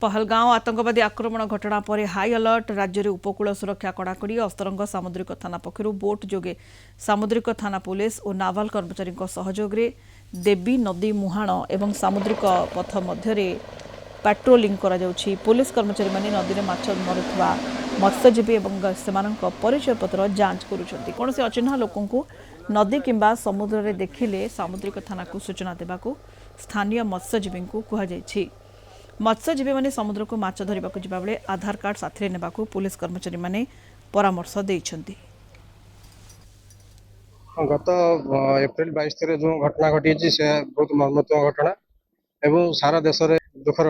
पहलगांव आतंकवादी आक्रमण घटना पर हाई अलर्ट राज्य में उपकूल सुरक्षा कड़ाकड़ी अस्तरंग सामुद्रिक थाना पक्षर बोट जोगे सामुद्रिक थाना पुलिस और नावाल कर्मचारी सहयोग में देवी नदी मुहाण एवं सामुद्रिक पथ मध्य पेट्रोलिंग करा पुलिस कर्मचारी माने नदी में माछ मरुवा मत्स्यजीवी और से परिचय पत्र जांच करुँच कौन से अचिन्ह लोक नदी किंबा समुद्र में देखिले सामुद्रिक थाना को सूचना देवाक स्थानीय मत्स्यजीवी को कहुई। मत्स्यजीवी माने समुद्र को माछ धरने को जिबा बेले आधार कार्ड साथी ने पुलिस कर्मचारी माने परामर्श देइछन्ति। गत एप्रिल 22 जो घटना घटी से बहुत मर्मात्मक घटना एवं सारा देश में दुखर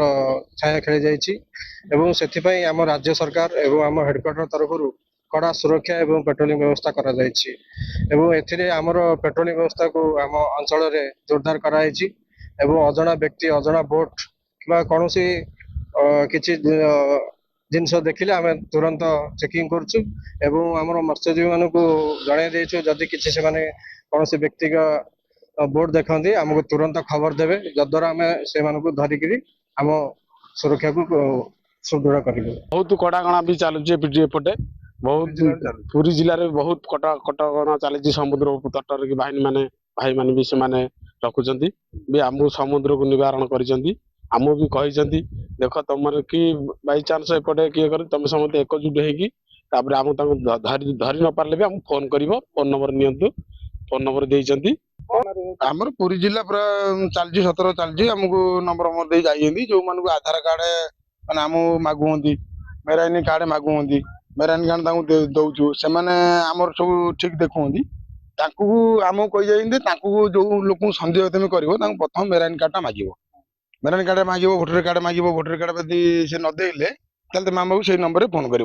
छाया खेली जाइए से आम राज्य सरकार एवं आम हेडक्वार्टर तरफ कड़ा सुरक्षा एवं पेट्रोलिंग व्यवस्था करा जाइछि एवं एथिरे आमर पेट्रोलिंग व्यवस्था को आम अंचल में जोरदार कराई एवं अजଣା व्यक्ति अजଣା बोट कि कौन सी किसी जिनस देखिले आम तुरंत चेकिंग करुचु एवं आमर मत्स्यजीवी मान को जन देचु जदि किसी से कौन सी व्यक्ति का बोर्ड देखते आमको तुरंत खबर देवे जद्वारा आम से धरिक आम सुरक्षा को सुदृढ़ कर बहुत कड़ाकणा भी चलुचे एपटे बहुत पुरी जिले में बहुत कटकणा चली समुद्र तटर की भाई माने भी से रखुंट भी आम समुद्र को निवारण करम भी कही देख तुम कि बाई चान्स एपटे किए कर तुम समस्त एकजुट होकर आम धरी न पारे भी आम फोन कर फोन नंबर नि फोन नंबर देती आमर पुरी जिला पूरा चलती 17 चलती आमको नंबर नंबर दे जाइए जो मान आधार कार्ड मैंने आम मागुं मेराइनी कार्ड मागुं मेराइनी कार्ड दौचु से आमर सब ठीक देखुं आमको कही जाइए जो लोक सन्देह तुम कर प्रथम मेराइनी कार्ड मांग मेराइनी कार्ड मांग भोटर कार्ड मांग भोटर कार्ड यदि से नदेले तुम आमको से नंबर फोन कर।